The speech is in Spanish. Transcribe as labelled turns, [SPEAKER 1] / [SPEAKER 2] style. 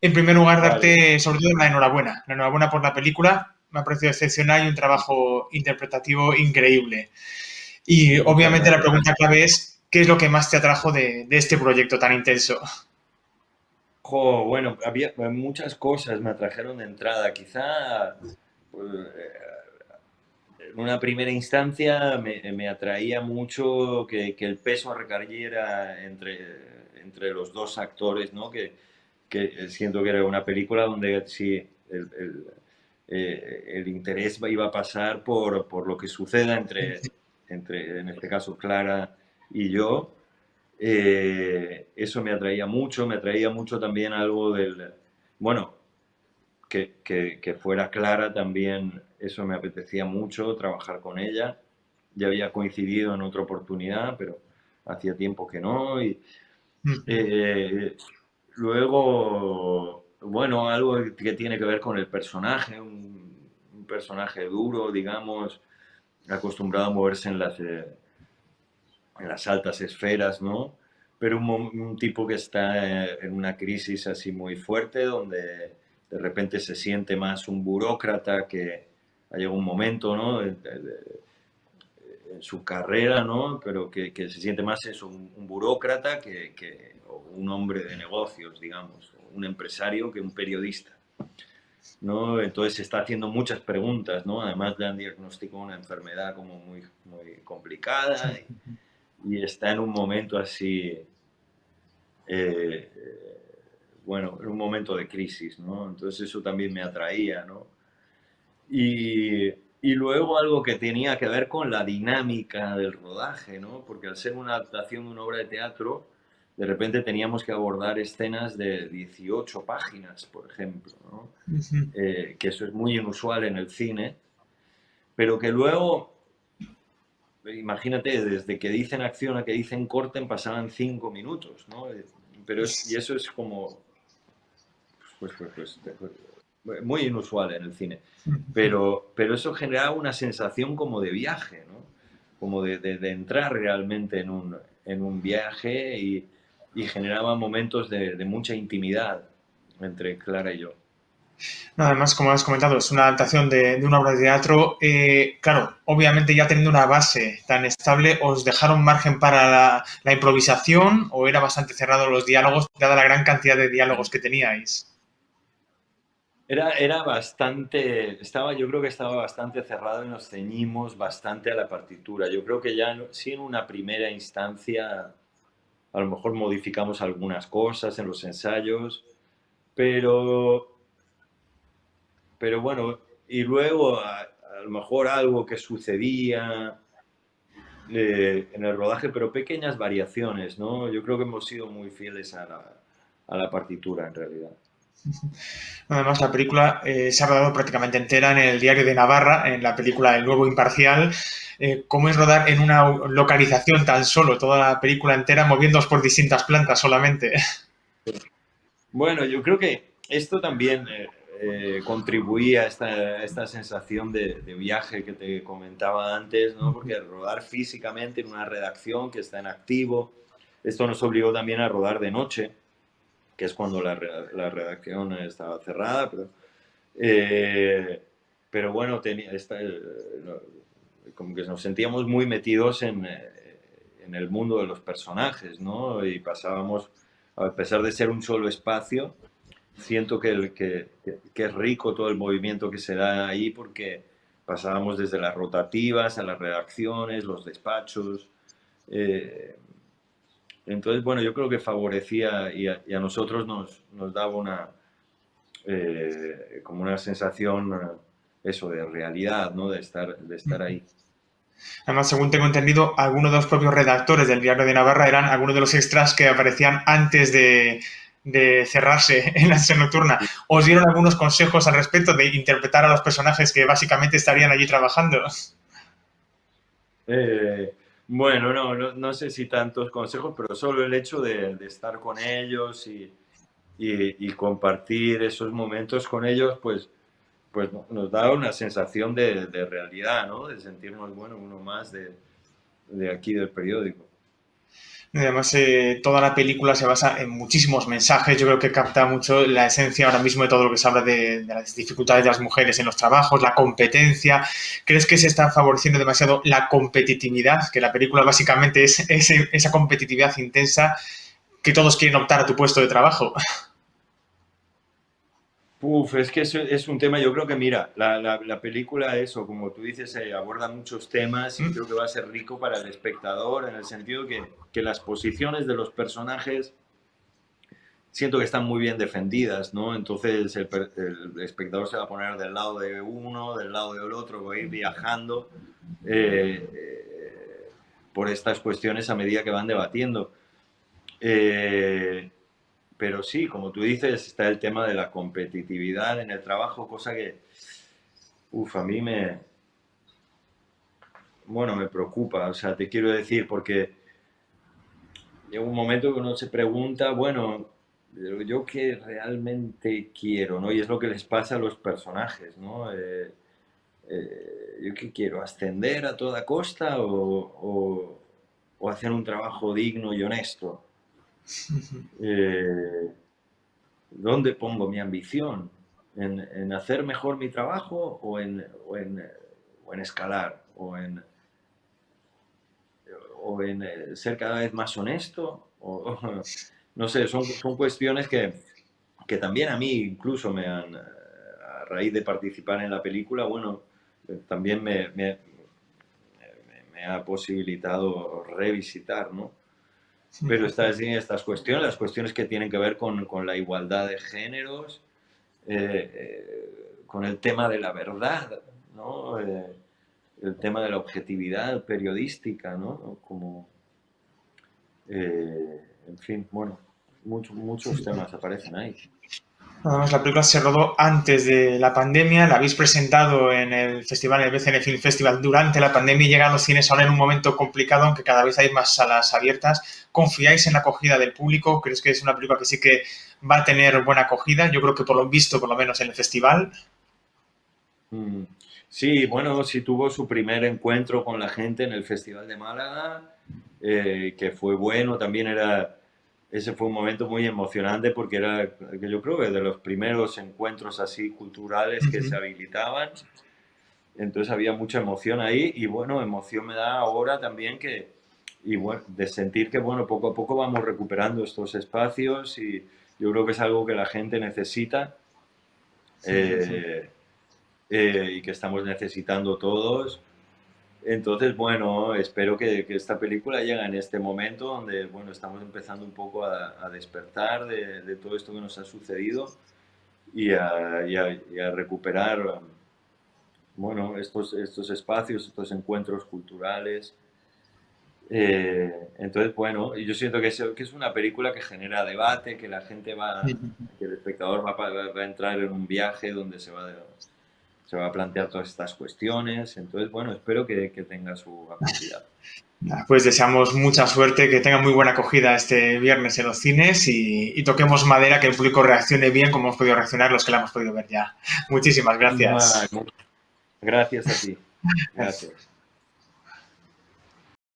[SPEAKER 1] En primer lugar,
[SPEAKER 2] Vale,
[SPEAKER 1] darte sobre todo la enhorabuena. La enhorabuena por la película. Me ha parecido excepcional y un trabajo interpretativo increíble. Y
[SPEAKER 2] muchas
[SPEAKER 1] obviamente la
[SPEAKER 2] gracias.
[SPEAKER 1] pregunta clave es, ¿qué es lo que más te atrajo de este proyecto tan intenso?
[SPEAKER 2] Jo, bueno, había muchas cosas me atrajeron de entrada. Quizá pues, en una primera instancia me atraía mucho que el peso recayera entre los dos actores, ¿no? Que siento que era una película donde sí, el interés iba a pasar por lo que suceda entre, en este caso, Clara y yo. Eso me atraía mucho también algo bueno, que fuera Clara también, eso me apetecía mucho, trabajar con ella. Ya había coincidido en otra oportunidad, pero hacía tiempo que no. Y eh, luego, bueno, algo que tiene que ver con el personaje, un personaje duro, digamos, acostumbrado a moverse en las altas esferas, ¿no? Pero un tipo que está en una crisis así muy fuerte, donde de repente se siente más un burócrata que ha llegado un momento, ¿no? En su carrera, ¿no? Pero que se siente más eso, un burócrata que un hombre de negocios, digamos, un empresario que un periodista, ¿no? Entonces se está haciendo muchas preguntas, ¿no? Además le han diagnosticado una enfermedad como muy, muy complicada y está en un momento así, eh, bueno, en un momento de crisis, ¿no? Entonces eso también me atraía, ¿no? Y luego algo que tenía que ver con la dinámica del rodaje, ¿no? Porque al ser una adaptación de una obra de teatro, de repente teníamos que abordar escenas de 18 páginas, por ejemplo, ¿no? Que eso es muy inusual en el cine, pero que luego, imagínate, desde que dicen acción a que dicen corten pasaban 5 minutos, ¿no? Pero y eso es como, muy inusual en el cine. Pero eso generaba una sensación como de viaje, ¿no? Como de entrar realmente en un viaje y generaba momentos de mucha intimidad entre Clara y yo.
[SPEAKER 1] No, además, como has comentado, es una adaptación de una obra de teatro. Claro, obviamente ya teniendo una base tan estable, ¿os dejaron margen para la improvisación o era bastante cerrado los diálogos, dada la gran cantidad de diálogos que teníais?
[SPEAKER 2] Era bastante, yo creo que estaba bastante cerrado y nos ceñimos bastante a la partitura. Yo creo que ya, sí, en una primera instancia, a lo mejor modificamos algunas cosas en los ensayos, pero, pero bueno, y luego a lo mejor algo que sucedía en el rodaje, pero pequeñas variaciones, ¿no? Yo creo que hemos sido muy fieles a la partitura en realidad.
[SPEAKER 1] Además, la película se ha rodado prácticamente entera en el diario de Navarra, en la película El Nuevo Imparcial. ¿Cómo es rodar en una localización tan solo, toda la película entera, moviéndoos por distintas plantas solamente?
[SPEAKER 2] Bueno, yo creo que esto también contribuía a esta sensación de viaje que te comentaba antes, ¿no? Porque rodar físicamente en una redacción que está en activo, esto nos obligó también a rodar de noche, que es cuando la redacción estaba cerrada, eh, pero bueno, como que nos sentíamos muy metidos en el mundo de los personajes, ¿no? Y pasábamos, a pesar de ser un solo espacio, siento que es rico todo el movimiento que se da ahí porque pasábamos desde las rotativas a las redacciones, los despachos. eh, entonces, bueno, yo creo que favorecía y a nosotros nos daba como una sensación, eso, de realidad, ¿no? De estar ahí.
[SPEAKER 1] Además, según tengo entendido, algunos de los propios redactores del diario de Navarra eran algunos de los extras que aparecían antes de cerrarse en la sesión nocturna. ¿Os dieron algunos consejos al respecto de interpretar a los personajes que básicamente estarían allí trabajando?
[SPEAKER 2] Bueno, no sé si tantos consejos, pero solo el hecho de estar con ellos y compartir esos momentos con ellos, pues nos da una sensación de realidad, ¿no? De sentirnos, bueno, uno más de aquí del periódico.
[SPEAKER 1] Además, toda la película se basa en muchísimos mensajes. Yo creo que capta mucho la esencia ahora mismo de todo lo que se habla de las dificultades de las mujeres en los trabajos, la competencia. ¿Crees que se está favoreciendo demasiado la competitividad? Que la película básicamente es esa competitividad intensa que todos quieren optar a tu puesto de trabajo.
[SPEAKER 2] Uf, es que es un tema, yo creo que mira, la película, eso, como tú dices, aborda muchos temas y creo que va a ser rico para el espectador en el sentido que las posiciones de los personajes siento que están muy bien defendidas, ¿no? Entonces el espectador se va a poner del lado de uno, del lado del otro, va a ir viajando eh, por estas cuestiones a medida que van debatiendo. Eh, pero sí, como tú dices, está el tema de la competitividad en el trabajo, cosa que, a mí me preocupa, o sea, te quiero decir, porque llega un momento que uno se pregunta, bueno, pero yo qué realmente quiero, ¿no? Y es lo que les pasa a los personajes, ¿no? ¿Yo qué quiero? ¿Ascender a toda costa o hacer un trabajo digno y honesto? Eh, ¿Dónde pongo mi ambición? ¿En hacer mejor mi trabajo o en escalar? ¿O en ser cada vez más honesto? No sé, son cuestiones que también a mí incluso a raíz de participar en la película, bueno, también me ha posibilitado revisitar, ¿no? Pero estas cuestiones, las cuestiones que tienen que ver con la igualdad de géneros, con el tema de la verdad, ¿no? El tema de la objetividad periodística, ¿no? En fin, bueno, muchos temas aparecen ahí.
[SPEAKER 1] Además, la película se rodó antes de la pandemia, la habéis presentado en el festival, en el BCN Film Festival, durante la pandemia y llega a los cines ahora en un momento complicado, aunque cada vez hay más salas abiertas. ¿Confiáis en la acogida del público? ¿Crees que es una película que sí que va a tener buena acogida? Yo creo que por lo visto, por lo menos en el festival.
[SPEAKER 2] Mm. Sí, bueno, sí tuvo su primer encuentro con la gente en el Festival de Málaga, que fue bueno, ese fue un momento muy emocionante porque que yo creo que de los primeros encuentros así culturales que se habilitaban, entonces había mucha emoción ahí y bueno, emoción me da ahora también y bueno, de sentir que bueno, poco a poco vamos recuperando estos espacios y yo creo que es algo que la gente necesita. eh, y que estamos necesitando todos. Entonces, bueno, espero que esta película llegue en este momento donde, bueno, estamos empezando un poco a despertar de todo esto que nos ha sucedido y a recuperar, bueno, estos espacios, estos encuentros culturales. Entonces, bueno, y yo siento que es una película que genera debate, que la gente que el espectador va a entrar en un viaje donde se va a plantear todas estas cuestiones. Entonces, bueno, espero que tenga su acogida.
[SPEAKER 1] Pues deseamos mucha suerte, que tenga muy buena acogida este viernes en los cines y toquemos madera, que el público reaccione bien como hemos podido reaccionar los que la hemos podido ver ya. Muchísimas gracias.
[SPEAKER 2] Gracias a ti. Gracias.